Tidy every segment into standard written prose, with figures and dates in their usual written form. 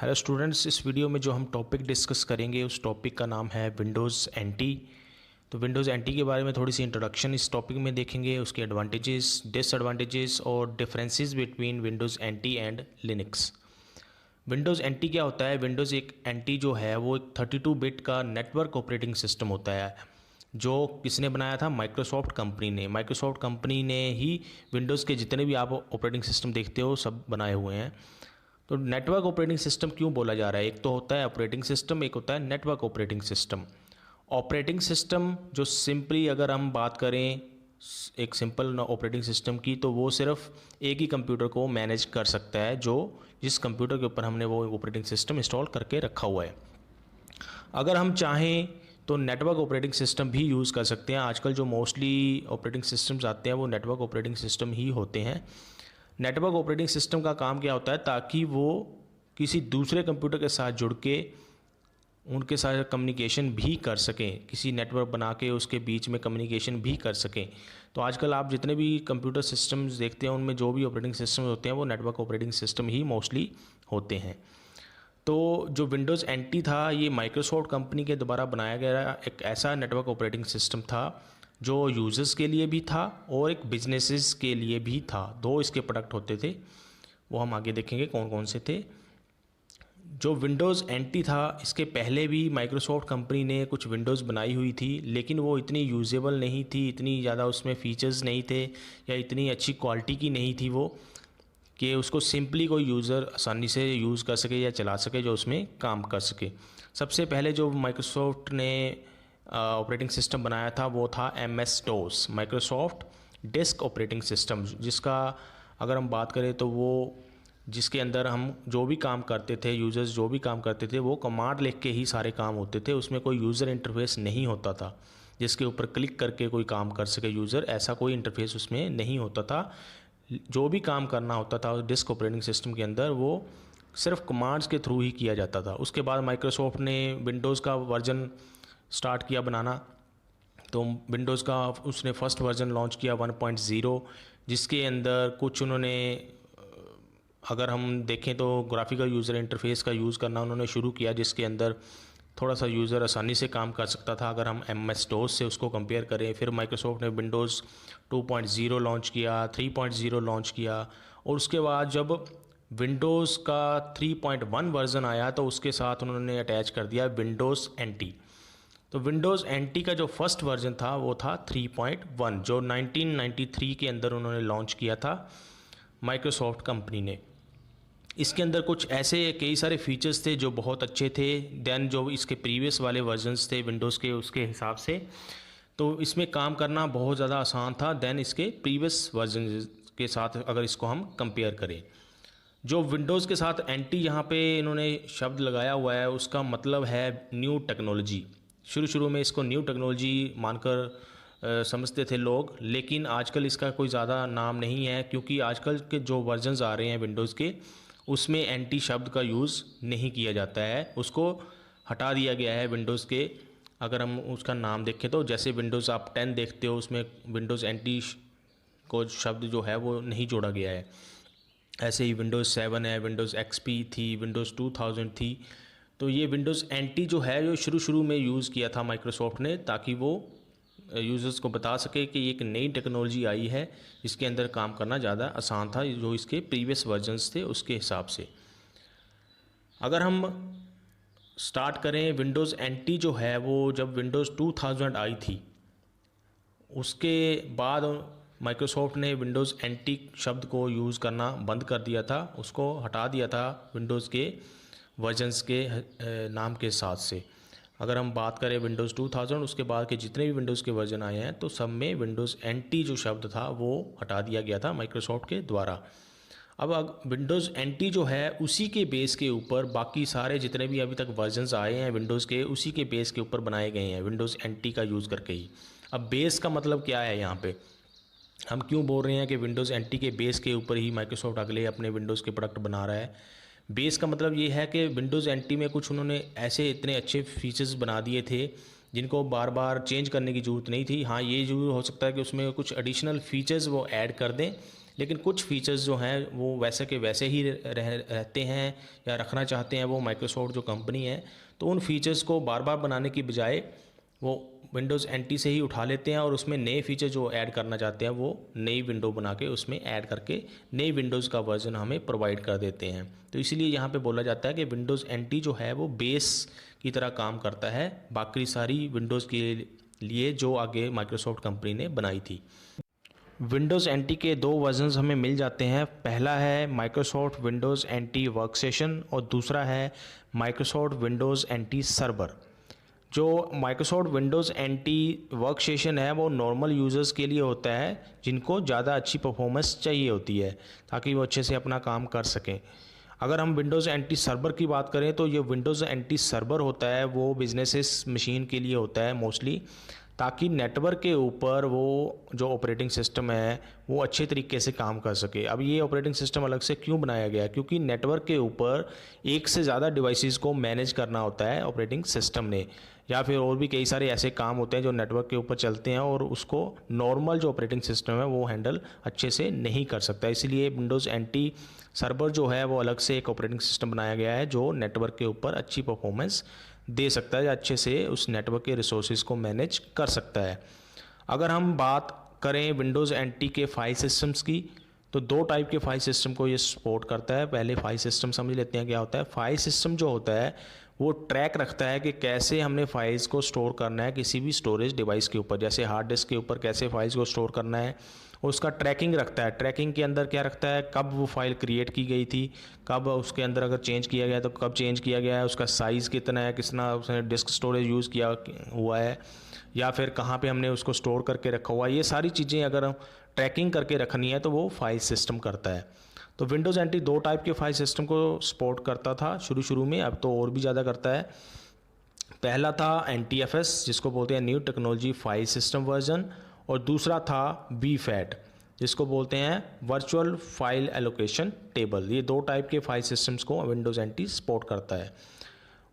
Hello students, इस video में जो हम टॉपिक डिस्कस करेंगे उस टॉपिक का नाम है विंडोज़ एनटी। तो विंडोज़ एनटी के बारे में थोड़ी सी इंट्रोडक्शन इस टॉपिक में देखेंगे, उसके एडवांटेजेस, डिसएडवांटेजेस और differences between Windows NT and Linux. Windows NT क्या होता है? विंडोज़ एक एनटी जो है वो एक 32 बिट का नेटवर्क ऑपरेटिंग सिस्टम होता है जो किसने बनाया था? माइक्रोसॉफ्ट कंपनी ने। माइक्रोसॉफ्ट कंपनी ने ही विंडोज़ के जितने भी आप ऑपरेटिंग सिस्टम देखते हो सब बनाए हुए हैं। तो नेटवर्क ऑपरेटिंग सिस्टम क्यों बोला जा रहा है? एक तो होता है ऑपरेटिंग सिस्टम, एक होता है network operating system. Operating system जो सिंपली अगर हम बात करें एक सिंपल ऑपरेटिंग सिस्टम की, तो वो सिर्फ एक ही कंप्यूटर को मैनेज कर सकता है, जो जिस कंप्यूटर के ऊपर हमने वो ऑपरेटिंग सिस्टम इंस्टॉल करके रखा हुआ है। अगर हम चाहें तो नेटवर्क ऑपरेटिंग सिस्टम भी यूज़ कर सकते हैं। आजकल जो मोस्टली ऑपरेटिंग सिस्टम्स आते हैं वो नेटवर्क ऑपरेटिंग सिस्टम ही होते हैं। नेटवर्क ऑपरेटिंग सिस्टम का काम क्या होता है? ताकि वो किसी दूसरे कंप्यूटर के साथ जुड़ के उनके साथ कम्युनिकेशन भी कर सकें, किसी नेटवर्क बना के उसके बीच में कम्युनिकेशन भी कर सकें। तो आजकल आप जितने भी कंप्यूटर सिस्टम्स देखते हैं उनमें जो भी ऑपरेटिंग सिस्टम होते हैं वो नेटवर्क ऑपरेटिंग सिस्टम ही मोस्टली होते हैं। तो जो विंडोज़ एनटी था ये माइक्रोसॉफ्ट कंपनी के द्वारा बनाया गया एक ऐसा नेटवर्क ऑपरेटिंग सिस्टम था जो यूज़र्स के लिए भी था और एक बिजनेसेस के लिए भी था। दो इसके प्रोडक्ट होते थे, वो हम आगे देखेंगे कौन कौन से थे। जो विंडोज़ एनटी था इसके पहले भी माइक्रोसॉफ्ट कंपनी ने कुछ विंडोज़ बनाई हुई थी, लेकिन वो इतनी यूजेबल नहीं थी, इतनी ज़्यादा उसमें फ़ीचर्स नहीं थे या इतनी अच्छी क्वालिटी की नहीं थी वो, कि उसको सिंपली कोई यूज़र आसानी से यूज़ कर सके या चला सके, जो उसमें काम कर सके। सबसे पहले जो माइक्रोसॉफ्ट ने ऑपरेटिंग सिस्टम बनाया था वो था MS DOS, Microsoft disk operating system, जिसका अगर हम बात करें तो वो जिसके अंदर हम जो भी काम करते थे, यूज़र्स जो भी काम करते थे वो कमांड लिख के ही सारे काम होते थे। उसमें कोई यूज़र इंटरफेस नहीं होता था जिसके ऊपर क्लिक करके कोई काम कर सके यूज़र, ऐसा कोई इंटरफेस उसमें नहीं होता था। जो भी काम करना होता था डिस्क ऑपरेटिंग सिस्टम के अंदर वो सिर्फ कमांड्स के थ्रू ही किया जाता था। उसके बाद माइक्रोसॉफ्ट ने विंडोज़ का वर्जन स्टार्ट किया बनाना, तो विंडोज़ का उसने फर्स्ट वर्जन लॉन्च किया 1.0, जिसके अंदर कुछ उन्होंने अगर हम देखें तो ग्राफिकल यूज़र इंटरफेस का यूज़ करना उन्होंने शुरू किया, जिसके अंदर थोड़ा सा यूज़र आसानी से काम कर सकता था अगर हम MS DOS से उसको कंपेयर करें। फिर माइक्रोसॉफ्ट ने विंडोज़ 2.0 लॉन्च किया, 3.0 लॉन्च किया, और उसके बाद जब विंडोज़ का 3.1 वर्ज़न आया तो उसके साथ उन्होंने अटैच कर दिया विंडोज़ एनटी। तो विंडोज़ एनटी का जो फर्स्ट वर्ज़न था वो था 3.1, जो 1993 के अंदर उन्होंने लॉन्च किया था माइक्रोसॉफ्ट कंपनी ने। इसके अंदर कुछ ऐसे कई सारे फीचर्स थे जो बहुत अच्छे थे दैन जो इसके प्रीवियस वाले वर्जन्स थे विंडोज़ के, उसके हिसाब से। तो इसमें काम करना बहुत ज़्यादा आसान था दैन इसके प्रीवियस वर्जन के साथ अगर इसको हम कंपेयर करें। जो विंडोज़ के साथ एंटी यहाँ पे इन्होंने शब्द लगाया हुआ है उसका मतलब है न्यू टेक्नोलॉजी। शुरू शुरू में इसको न्यू टेक्नोलॉजी मानकर समझते थे लोग, लेकिन आजकल इसका कोई ज़्यादा नाम नहीं है, क्योंकि आजकल के जो वर्जन्स आ रहे हैं विंडोज़ के उसमें एंटी शब्द का यूज़ नहीं किया जाता है, उसको हटा दिया गया है विंडोज़ के। अगर हम उसका नाम देखें तो जैसे विंडोज़ आप 10 देखते हो उसमें विंडोज़ एंटी को शब्द जो है वो नहीं जोड़ा गया है। ऐसे ही विंडोज़ 7 है, विंडोज़ XP थी, विंडोज़ 2000 थी। तो ये विंडोज़ एनटी जो है जो शुरू शुरू में यूज़ किया था माइक्रोसॉफ्ट ने, ताकि वो यूज़र्स को बता सके कि एक नई टेक्नोलॉजी आई है जिसके अंदर काम करना ज़्यादा आसान था जो इसके प्रीवियस वर्जन्स थे उसके हिसाब से। अगर हम स्टार्ट करें, विंडोज़ एनटी जो है वो जब विंडोज़ 2000 आई थी उसके बाद माइक्रोसॉफ्ट ने विंडोज़ एनटी शब्द को यूज़ करना बंद कर दिया था, उसको हटा दिया था विंडोज़ के वर्जन्स के नाम के साथ से। अगर हम बात करें विंडोज़ 2000 उसके बाद के जितने भी विंडोज़ के वर्जन आए हैं तो सब में विंडोज़ एनटी जो शब्द था वो हटा दिया गया था माइक्रोसॉफ्ट के द्वारा। अब विंडोज़ एनटी जो है उसी के बेस के ऊपर बाकी सारे जितने भी अभी तक वर्जन्स आए हैं विंडोज़ के उसी के बेस के ऊपर बनाए गए हैं विंडोज़ एनटी का यूज़ करके ही। अब बेस का मतलब क्या है? यहाँ पे हम क्यों बोल रहे हैं कि विंडोज़ एनटी के बेस के ऊपर ही माइक्रोसॉफ्ट अगले अपने विंडोज़ के प्रोडक्ट बना रहा है? बेस का मतलब ये है कि विंडोज़ एनटी में कुछ उन्होंने ऐसे इतने अच्छे फीचर्स बना दिए थे जिनको बार बार चेंज करने की ज़रूरत नहीं थी। हाँ, ये ज़रूर हो सकता है कि उसमें कुछ एडिशनल फीचर्स वो ऐड कर दें, लेकिन कुछ फीचर्स जो हैं वो वैसे के वैसे ही रहते हैं या रखना चाहते हैं वो माइक्रोसॉफ्ट जो कंपनी है, तो उन फीचर्स को बार बार बनाने की बजाय वो विंडोज़ एनटी से ही उठा लेते हैं और उसमें नए फीचर जो ऐड करना चाहते हैं वो नई विंडो बना के उसमें ऐड करके नई विंडोज़ का वर्जन हमें प्रोवाइड कर देते हैं। तो इसीलिए यहाँ पे बोला जाता है कि विंडोज़ एनटी जो है वो बेस की तरह काम करता है बाकी सारी विंडोज़ के लिए जो आगे माइक्रोसॉफ्ट कंपनी ने बनाई थी। विंडोज़ एनटी के दो वर्जन्स हमें मिल जाते हैं। पहला है माइक्रोसॉफ्ट विंडोज़ एनटी वर्कस्टेशन और दूसरा है माइक्रोसॉफ्ट विंडोज़ एनटी सर्वर। जो माइक्रोसॉफ्ट विंडोज़ एनटी वर्कस्टेशन है वो नॉर्मल यूज़र्स के लिए होता है जिनको ज़्यादा अच्छी परफॉर्मेंस चाहिए होती है ताकि वो अच्छे से अपना काम कर सकें। अगर हम विंडोज़ एनटी सर्वर की बात करें तो ये विंडोज़ एनटी सर्वर होता है वो बिजनेसेस मशीन के लिए होता है मोस्टली, ताकि नेटवर्क के ऊपर वो जो ऑपरेटिंग सिस्टम है वो अच्छे तरीके से काम कर सके। अब ये ऑपरेटिंग सिस्टम अलग से क्यों बनाया गया है, क्योंकि नेटवर्क के ऊपर एक से ज़्यादा डिवाइसेस को मैनेज करना होता है ऑपरेटिंग सिस्टम ने, या फिर और भी कई सारे ऐसे काम होते हैं जो नेटवर्क के ऊपर चलते हैं और उसको नॉर्मल जो ऑपरेटिंग सिस्टम है वो हैंडल अच्छे से नहीं कर सकता। इसीलिए विंडोज़ एनटी सर्वर जो है वो अलग से एक ऑपरेटिंग सिस्टम बनाया गया है जो नेटवर्क के ऊपर अच्छी परफॉर्मेंस दे सकता है या अच्छे से उस नेटवर्क के रिसोर्सेज को मैनेज कर सकता है। अगर हम बात करें विंडोज़ एनटी के फाइल सिस्टम्स की तो दो टाइप के फाइल सिस्टम को ये सपोर्ट करता है। पहले फाइल सिस्टम समझ लेते हैं क्या होता है। फाइल सिस्टम जो होता है वो ट्रैक रखता है कि कैसे हमने फाइल्स को स्टोर करना है किसी भी स्टोरेज डिवाइस के ऊपर, जैसे हार्ड डिस्क के ऊपर कैसे फाइल्स को स्टोर करना है, उसका ट्रैकिंग रखता है। ट्रैकिंग के अंदर क्या रखता है, कब वो फाइल क्रिएट की गई थी, कब उसके अंदर अगर चेंज किया गया तो कब चेंज किया गया है, उसका साइज़ कितना है, कितना उसने डिस्क स्टोरेज यूज़ किया हुआ है, या फिर कहाँ पे हमने उसको स्टोर करके रखा हुआ है। ये सारी चीज़ें अगर हम ट्रैकिंग करके रखनी है तो वो फाइल सिस्टम करता है। तो विंडोज़ एनटी दो टाइप के फाइल सिस्टम को सपोर्ट करता था शुरू में, अब तो और भी ज़्यादा करता है। पहला था NTFS जिसको बोलते हैं new technology file system version, और दूसरा था VFAT जिसको बोलते हैं वर्चुअल फाइल एलोकेशन टेबल। ये दो टाइप के फाइल सिस्टम्स को विंडोज़ एनटी सपोर्ट करता है।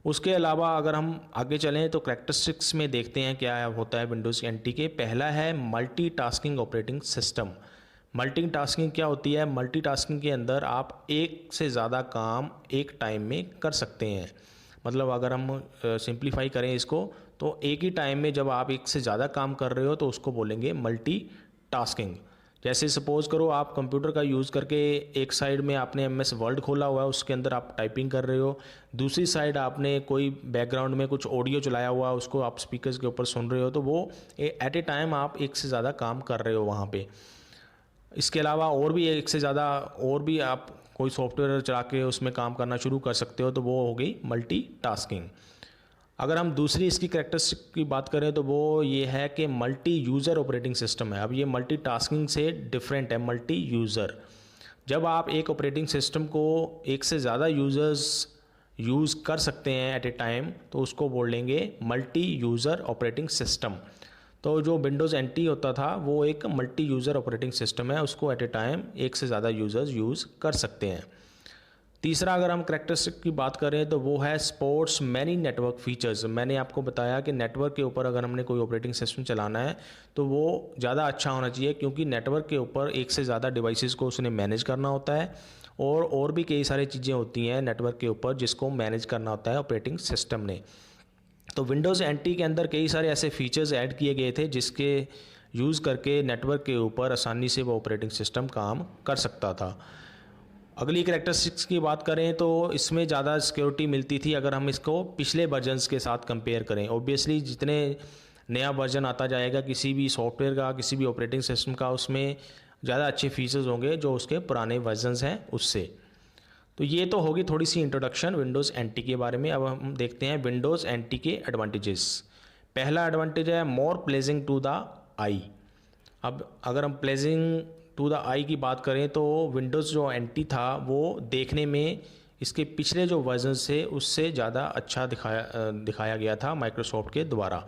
उसके अलावा अगर हम आगे चलें तो कैरेक्टरिस्टिक्स में देखते हैं क्या होता है विंडोज़ एनटी के। पहला है मल्टीटास्किंग ऑपरेटिंग सिस्टम। मल्टीटास्किंग क्या होती है, मल्टीटास्किंग के अंदर आप एक से ज़्यादा काम एक टाइम में कर सकते हैं। मतलब अगर हम सिंप्लीफाई करें इसको तो एक ही टाइम में जब आप एक से ज़्यादा काम कर रहे हो तो उसको बोलेंगे मल्टीटास्किंग। जैसे सपोज़ करो आप कंप्यूटर का यूज़ करके एक साइड में आपने MS वर्ड खोला हुआ है, उसके अंदर आप टाइपिंग कर रहे हो, दूसरी साइड आपने कोई बैकग्राउंड में कुछ ऑडियो चलाया हुआ है उसको आप स्पीकर्स के ऊपर सुन रहे हो, तो वो एट ए टाइम आप एक से ज़्यादा काम कर रहे हो वहाँ पे। इसके अलावा और भी एक से ज़्यादा और भी आप कोई सॉफ्टवेयर चला के उसमें काम करना शुरू कर सकते हो, तो वो हो गई मल्टीटास्किंग। अगर हम दूसरी इसकी कैरेक्टरिस्टिक की बात करें तो वो ये है कि मल्टी यूज़र ऑपरेटिंग सिस्टम है। अब ये मल्टीटास्किंग से डिफरेंट है। मल्टी यूज़र, जब आप एक ऑपरेटिंग सिस्टम को एक से ज़्यादा यूज़र्स यूज़ कर सकते हैं एट ए टाइम तो उसको बोलेंगे मल्टी यूज़र ऑपरेटिंग सिस्टम। तो जो विंडोज़ एनटी होता था वो एक मल्टी यूज़र ऑपरेटिंग सिस्टम है, उसको एट ए टाइम एक से ज़्यादा यूज़र्स यूज़ कर सकते हैं। तीसरा अगर हम कैरेक्टरिस्टिक की बात करें तो वो है स्पोर्ट्स मैनी नेटवर्क फीचर्स। मैंने आपको बताया कि नेटवर्क के ऊपर अगर हमने कोई ऑपरेटिंग सिस्टम चलाना है तो वो ज़्यादा अच्छा होना चाहिए, क्योंकि नेटवर्क के ऊपर एक से ज़्यादा डिवाइसेस को उसने मैनेज करना होता है और भी कई सारी चीज़ें होती हैं नेटवर्क के ऊपर जिसको मैनेज करना होता है ऑपरेटिंग सिस्टम ने। तो विंडोज़ एनटी के अंदर कई सारे ऐसे फीचर्स ऐड किए गए थे जिसके यूज़ करके नेटवर्क के ऊपर आसानी से वो ऑपरेटिंग सिस्टम काम कर सकता था। अगली कैरेक्टरिस्टिक्स की बात करें तो इसमें ज़्यादा सिक्योरिटी मिलती थी अगर हम इसको पिछले वर्जन्स के साथ कंपेयर करें। ऑब्वियसली जितने नया वर्जन आता जाएगा किसी भी सॉफ्टवेयर का, किसी भी ऑपरेटिंग सिस्टम का, उसमें ज़्यादा अच्छे फीचर्स होंगे जो उसके पुराने वर्जन्स हैं उससे। तो ये तो होगी थोड़ी सी इंट्रोडक्शन विंडोज़ एनटी के बारे में। अब हम देखते हैं विंडोज़ एनटी के एडवांटेजेस। पहला एडवांटेज है मोर प्लेजिंग टू द आई। अब अगर हम प्लेजिंग टू द आई की बात करें तो विंडोज़ जो एनटी था वो देखने में इसके पिछले जो वर्जन से उससे ज़्यादा अच्छा दिखाया गया था माइक्रोसॉफ्ट के द्वारा।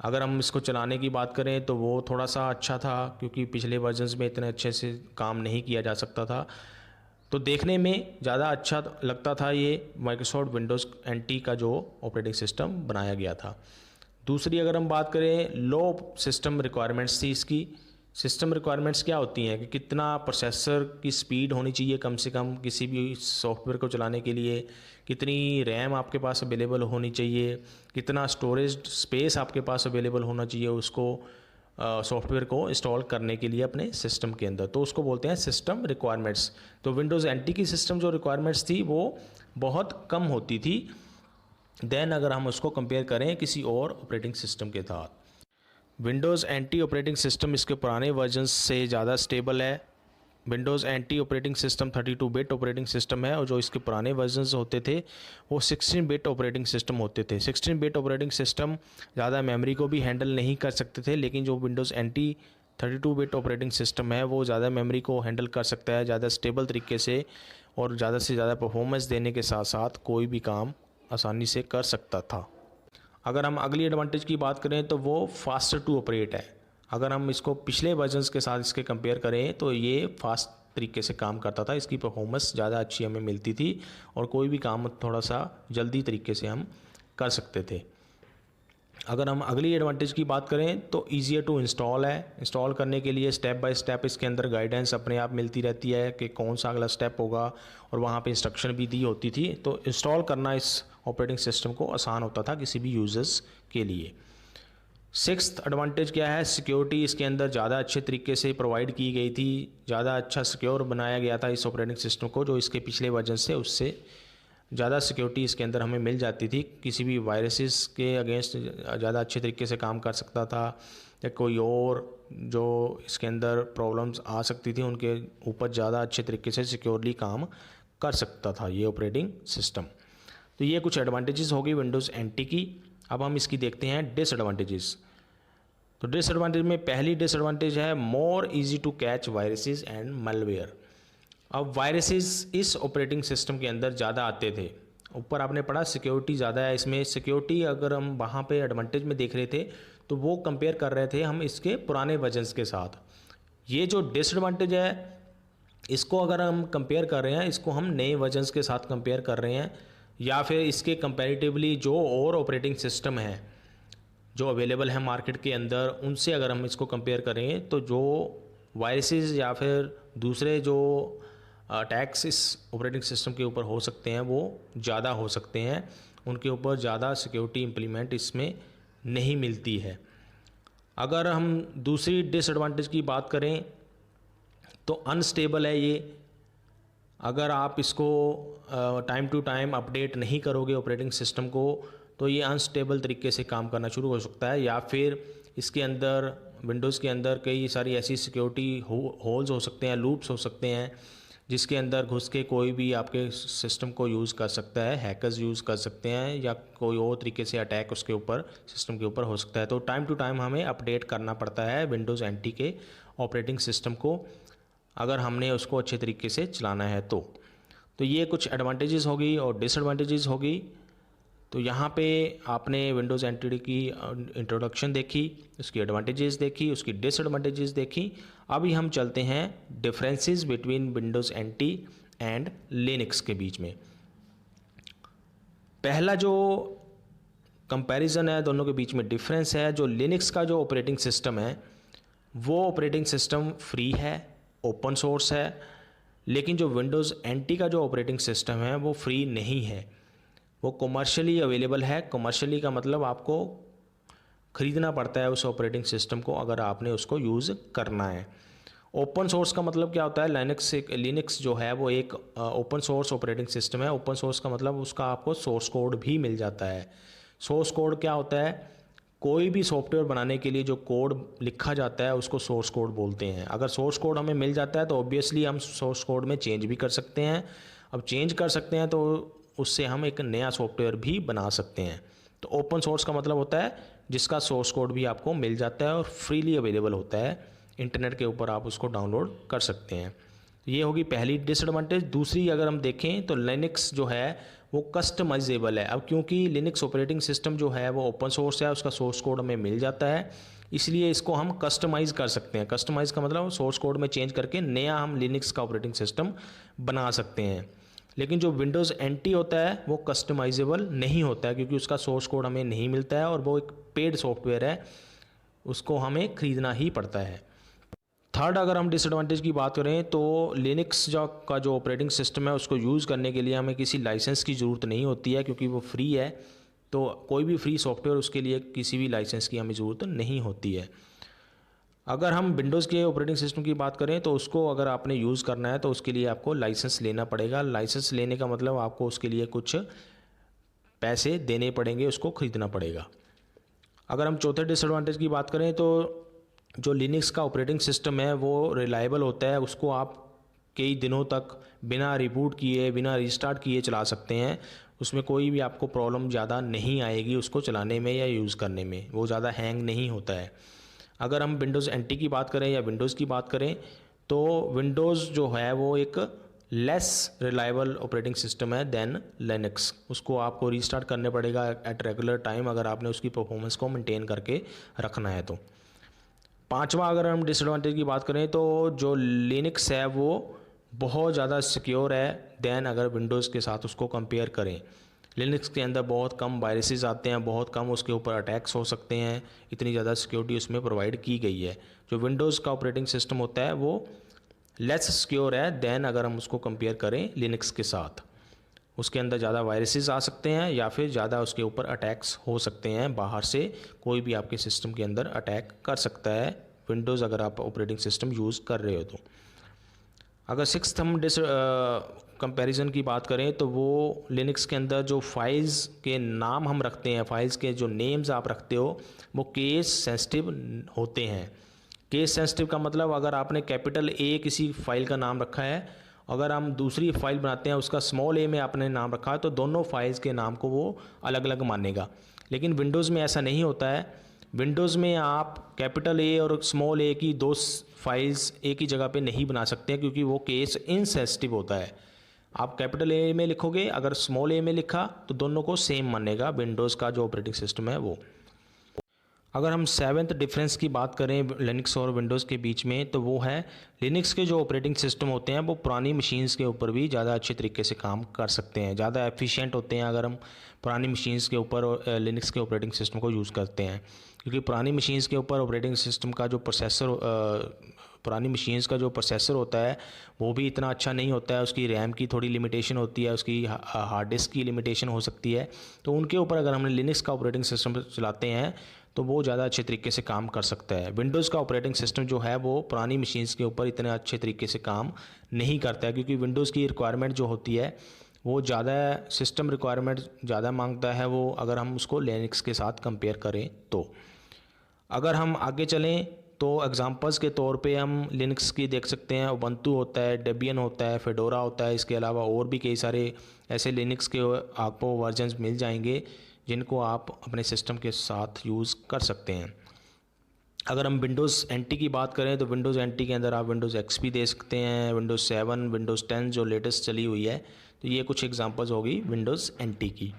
अगर हम इसको चलाने की बात करें तो वो थोड़ा सा अच्छा था क्योंकि पिछले वर्जन्स में इतने अच्छे से काम नहीं किया जा सकता था, तो देखने में ज़्यादा अच्छा लगता था ये माइक्रोसॉफ्ट विंडोज़ एनटी का जो ऑपरेटिंग सिस्टम बनाया गया था। दूसरी अगर हम बात करें लो सिस्टम रिक्वायरमेंट्स थी इसकी, सिस्टम रिक्वायरमेंट्स क्या होती हैं कि कितना प्रोसेसर की स्पीड होनी चाहिए कम से कम किसी भी सॉफ्टवेयर को चलाने के लिए, कितनी रैम आपके पास अवेलेबल होनी चाहिए, कितना स्टोरेज स्पेस आपके पास अवेलेबल होना चाहिए उसको सॉफ्टवेयर को इंस्टॉल करने के लिए अपने सिस्टम के अंदर, तो उसको बोलते हैं सिस्टम रिक्वायरमेंट्स। तो विंडोज़ एनटी की सिस्टम जो रिक्वायरमेंट्स थी वो बहुत कम होती थी देन अगर हम उसको कंपेयर करें किसी और ऑपरेटिंग सिस्टम के साथ। विंडोज़ एनटी ऑपरेटिंग सिस्टम इसके पुराने वर्जन्स से ज़्यादा स्टेबल है। Windows NT operating system 32 bit operating system है और जो इसके पुराने वर्जन्स होते थे वो 16 बिट ऑपरेटिंग सिस्टम होते थे। 16 बिट ऑपरेटिंग सिस्टम ज़्यादा मेमोरी को भी हैंडल नहीं कर सकते थे, लेकिन जो Windows NT 32 bit operating system है वो ज़्यादा मेमोरी को हैंडल कर सकता है, ज़्यादा स्टेबल तरीके से और ज़्यादा से ज़्यादा परफॉर्मेंस देने के साथ साथ कोई भी काम आसानी से कर सकता था। अगर हम अगली एडवांटेज की बात करें तो वो फास्टर टू ऑपरेट है। अगर हम इसको पिछले वर्जन्स के साथ इसके कंपेयर करें तो ये फास्ट तरीके से काम करता था, इसकी परफॉर्मेंस ज़्यादा अच्छी हमें मिलती थी और कोई भी काम थोड़ा सा जल्दी तरीके से हम कर सकते थे। अगर हम अगली एडवांटेज की बात करें तो ईजियर टू इंस्टॉल है। इंस्टॉल करने के लिए स्टेप बाय स्टेप इसके अंदर गाइडेंस अपने आप मिलती रहती है कि कौन सा अगला स्टेप होगा और वहाँ पे इंस्ट्रक्शन भी दी होती थी, तो इंस्टॉल करना इस ऑपरेटिंग सिस्टम को आसान होता था किसी भी यूज़र्स के लिए। सिक्स्थ एडवांटेज क्या है, सिक्योरिटी इसके अंदर ज़्यादा अच्छे तरीके से प्रोवाइड की गई थी, ज़्यादा अच्छा सिक्योर बनाया गया था इस ऑपरेटिंग सिस्टम को, जो इसके पिछले वर्जन से उससे ज़्यादा सिक्योरिटी इसके अंदर हमें मिल जाती थी। किसी भी वायरसेस के अगेंस्ट ज़्यादा अच्छे तरीके से काम कर सकता था या कोई और जो इसके अंदर प्रॉब्लम्स आ सकती थी उनके ऊपर ज़्यादा अच्छे तरीके से सिक्योरली काम कर सकता था ये ऑपरेटिंग सिस्टम। तो ये कुछ एडवांटेजेस होगी विंडोज़ एनटी की। अब हम इसकी देखते हैं डिसएडवांटेजेस। तो डिसएडवांटेज में पहली डिसएडवांटेज है more easy to catch viruses and malware। अब वायरसेस इस ऑपरेटिंग सिस्टम के अंदर ज़्यादा आते थे। ऊपर आपने पढ़ा सिक्योरिटी ज़्यादा है इसमें, सिक्योरिटी अगर हम वहाँ पे एडवांटेज में देख रहे थे तो वो कंपेयर कर रहे थे हम इसके पुराने वर्जन्स के साथ। ये जो डिसएडवांटेज है इसको अगर हम कंपेयर कर रहे हैं, इसको हम नए वर्जन्स के साथ कंपेयर कर रहे हैं या फिर इसके कंपैरेटिवली जो और ऑपरेटिंग सिस्टम है जो अवेलेबल है मार्केट के अंदर उनसे अगर हम इसको कंपेयर करें तो जो वायरसेस या फिर दूसरे जो अटैक्स इस ऑपरेटिंग सिस्टम के ऊपर हो सकते हैं वो ज़्यादा हो सकते हैं, उनके ऊपर ज़्यादा सिक्योरिटी इम्प्लीमेंट इसमें नहीं मिलती है। अगर हम दूसरी डिसएडवांटेज की बात करें तो अनस्टेबल है ये। अगर आप इसको टाइम टू टाइम अपडेट नहीं करोगे ऑपरेटिंग सिस्टम को तो ये अनस्टेबल तरीके से काम करना शुरू हो सकता है, या फिर इसके अंदर विंडोज़ के अंदर कई सारी ऐसी सिक्योरिटी होल्स हो सकते हैं, लूप्स हो सकते हैं जिसके अंदर घुस के कोई भी आपके सिस्टम को यूज़ कर सकता है, हैकर्स यूज़ कर सकते हैं या कोई और तरीके से अटैक उसके ऊपर सिस्टम के ऊपर हो सकता है। तो टाइम टू टाइम हमें अपडेट करना पड़ता है विंडोज़ एनटी के ऑपरेटिंग सिस्टम को अगर हमने उसको अच्छे तरीके से चलाना है तो ये कुछ एडवांटेजेस होगी और डिसएडवांटेजेस होगी। तो यहाँ पे आपने विंडोज़ एनटी की इंट्रोडक्शन देखी, उसकी एडवांटेजेस देखी, उसकी डिसएडवांटेजेस देखी। अभी हम चलते हैं differences between Windows NT and Linux के बीच में। पहला जो कंपैरिजन है दोनों के बीच में डिफरेंस है, जो लिनक्स का जो ऑपरेटिंग सिस्टम है वो ऑपरेटिंग सिस्टम फ्री है, ओपन सोर्स है, लेकिन जो विंडोज़ एनटी का जो ऑपरेटिंग सिस्टम है वो फ्री नहीं है, वो कमर्शियली अवेलेबल है। कमर्शियली का मतलब आपको ख़रीदना पड़ता है उस ऑपरेटिंग सिस्टम को अगर आपने उसको यूज़ करना है। ओपन सोर्स का मतलब क्या होता है, लिनक्स जो है वो एक ओपन सोर्स ऑपरेटिंग सिस्टम है। ओपन सोर्स का मतलब उसका आपको सोर्स कोड भी मिल जाता है। सोर्स कोड क्या होता है, कोई भी सॉफ्टवेयर बनाने के लिए जो कोड लिखा जाता है उसको सोर्स कोड बोलते हैं। अगर सोर्स कोड हमें मिल जाता है तो ऑब्वियसली हम सोर्स कोड में चेंज भी कर सकते हैं। अब चेंज कर सकते हैं तो उससे हम एक नया सॉफ्टवेयर भी बना सकते हैं। तो ओपन सोर्स का मतलब होता है जिसका सोर्स कोड भी आपको मिल जाता है और फ्रीली अवेलेबल होता है, इंटरनेट के ऊपर आप उसको डाउनलोड कर सकते हैं। ये होगी पहली डिसएडवांटेज। दूसरी अगर हम देखें तो लिनक्स जो है वो कस्टमाइजेबल है। अब क्योंकि लिनक्स ऑपरेटिंग सिस्टम जो है वो ओपन सोर्स है, उसका सोर्स कोड हमें मिल जाता है, इसलिए इसको हम कस्टमाइज़ कर सकते हैं। कस्टमाइज़ का मतलब सोर्स कोड में चेंज करके नया हम लिनक्स का ऑपरेटिंग सिस्टम बना सकते हैं। लेकिन जो विंडोज़ एनटी होता है वो कस्टमाइजेबल नहीं होता है क्योंकि उसका सोर्स कोड हमें नहीं मिलता है और वो एक पेड सॉफ्टवेयर है, उसको हमें ख़रीदना ही पड़ता है। थर्ड अगर हम डिसएडवांटेज की बात करें तो लिनक्स का जो ऑपरेटिंग सिस्टम है उसको यूज़ करने के लिए हमें किसी लाइसेंस की ज़रूरत नहीं होती है, क्योंकि वो फ्री है। तो कोई भी फ्री सॉफ्टवेयर उसके लिए किसी भी लाइसेंस की हमें ज़रूरत नहीं होती है। अगर हम विंडोज़ के ऑपरेटिंग सिस्टम की बात करें तो उसको अगर आपने यूज़ करना है तो उसके लिए आपको लाइसेंस लेना पड़ेगा। लाइसेंस लेने का मतलब आपको उसके लिए कुछ पैसे देने पड़ेंगे, उसको ख़रीदना पड़ेगा। अगर हम चौथे डिसएडवांटेज की बात करें तो जो लिनक्स का ऑपरेटिंग सिस्टम है वो रिलायबल होता है, उसको आप कई दिनों तक बिना रिबूट किए, बिना रिस्टार्ट किए चला सकते हैं। उसमें कोई भी आपको प्रॉब्लम ज़्यादा नहीं आएगी उसको चलाने में या यूज़ करने में, वो ज़्यादा हैंग नहीं होता है। अगर हम विंडोज़ एनटी की बात करें या विंडोज़ की बात करें तो विंडोज़ जो है वो एक लेस रिलायबल ऑपरेटिंग सिस्टम है देन लिनक्स। उसको आपको रीस्टार्ट करने पड़ेगा एट रेगुलर टाइम अगर आपने उसकी परफॉर्मेंस को मेंटेन करके रखना है तो। पांचवा अगर हम डिसएडवांटेज की बात करें तो जो लिनक्स है वो बहुत ज़्यादा सिक्योर है देन अगर विंडोज़ के साथ उसको कंपेयर करें। लिनक्स के अंदर बहुत कम वायरसेस आते हैं, बहुत कम उसके ऊपर अटैक्स हो सकते हैं, इतनी ज़्यादा सिक्योरिटी उसमें प्रोवाइड की गई है। जो विंडोज़ का ऑपरेटिंग सिस्टम होता है वो लेस सिक्योर है देन अगर हम उसको कंपेयर करें लिनक्स के साथ। उसके अंदर ज़्यादा वायरसेस आ सकते हैं या फिर ज़्यादा उसके ऊपर अटैक्स हो सकते हैं, बाहर से कोई भी आपके सिस्टम के अंदर अटैक कर सकता है विंडोज़ अगर आप ऑपरेटिंग सिस्टम यूज़ कर रहे हो तो। अगर सिक्स्थ हम कंपैरिजन की बात करें तो वो लिनक्स के अंदर जो फाइल्स के नाम हम रखते हैं, फाइल्स के जो नेम्स आप रखते हो वो केस सेंसिटिव होते हैं। केस सेंसिटिव का मतलब अगर आपने कैपिटल ए किसी फाइल का नाम रखा है, अगर हम दूसरी फाइल बनाते हैं उसका स्मॉल ए में आपने नाम रखा है तो दोनों फाइल्स के नाम को वो अलग अलग मानेगा। लेकिन विंडोज़ में ऐसा नहीं होता है। विंडोज़ में आप कैपिटल ए और स्मॉल ए की दो फाइल्स एक ही जगह पे नहीं बना सकते हैं, क्योंकि वो केस इनसेंसिटिव होता है। आप कैपिटल ए में लिखोगे, अगर स्मॉल ए में लिखा तो दोनों को सेम मानेगा विंडोज़ का जो ऑपरेटिंग सिस्टम है वो। अगर हम सेवेंथ डिफरेंस की बात करें लिनक्स और विंडोज़ के बीच में तो वो है लिनक्स के जो ऑपरेटिंग सिस्टम होते हैं वो पुरानी मशीन्स के ऊपर भी ज़्यादा अच्छे तरीके से काम कर सकते हैं, ज़्यादा एफिशिएंट होते हैं अगर हम पुरानी मशीन्स के ऊपर लिनक्स के ऑपरेटिंग सिस्टम को यूज़ करते हैं। क्योंकि पुरानी मशीन्स के ऊपर ऑपरेटिंग सिस्टम का जो पुरानी मशीन्स का जो प्रोसेसर होता है वो भी इतना अच्छा नहीं होता है, उसकी रैम की थोड़ी लिमिटेशन होती है, उसकी हार्ड डिस्क की लिमिटेशन हो सकती है। तो उनके ऊपर अगर हम लिनक्स का ऑपरेटिंग सिस्टम चलाते हैं तो वो ज़्यादा अच्छे तरीके से काम कर सकता है। विंडोज़ का ऑपरेटिंग सिस्टम जो है वो पुरानी मशीन्स के ऊपर इतने अच्छे तरीके से काम नहीं करता है, क्योंकि विंडोज़ की रिक्वायरमेंट जो होती है वो ज़्यादा सिस्टम रिक्वायरमेंट ज़्यादा मांगता है वो, अगर हम उसको लिनक्स के साथ कंपेयर करें तो। अगर हम आगे चलें तो एग्जांपल्स के तौर पे हम लिनक्स की देख सकते हैं, उबंटू होता है, डेबियन होता है, फेडोरा होता है। इसके अलावा और भी कई सारे ऐसे लिनक्स के आपको वर्जन्स मिल जाएंगे जिनको आप अपने सिस्टम के साथ यूज़ कर सकते हैं। अगर हम विंडोज़ एनटी की बात करें तो विंडोज़ एनटी के अंदर आप विंडोज़ एक्सपी दे सकते हैं, विंडोज़ 7, विंडोज़ 10 जो लेटेस्ट चली हुई है। तो ये कुछ एग्जांपल्स होगी विंडोज़ एनटी की।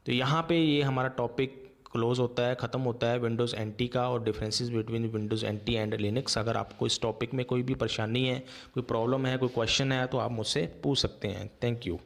तो यहाँ पे ये हमारा टॉपिक क्लोज़ होता है, ख़त्म होता है विंडोज़ एनटी का और differences between Windows NT and Linux. अगर आपको इस टॉपिक में कोई भी परेशानी है, कोई प्रॉब्लम है, कोई क्वेश्चन है तो आप मुझसे पूछ सकते हैं। Thank you.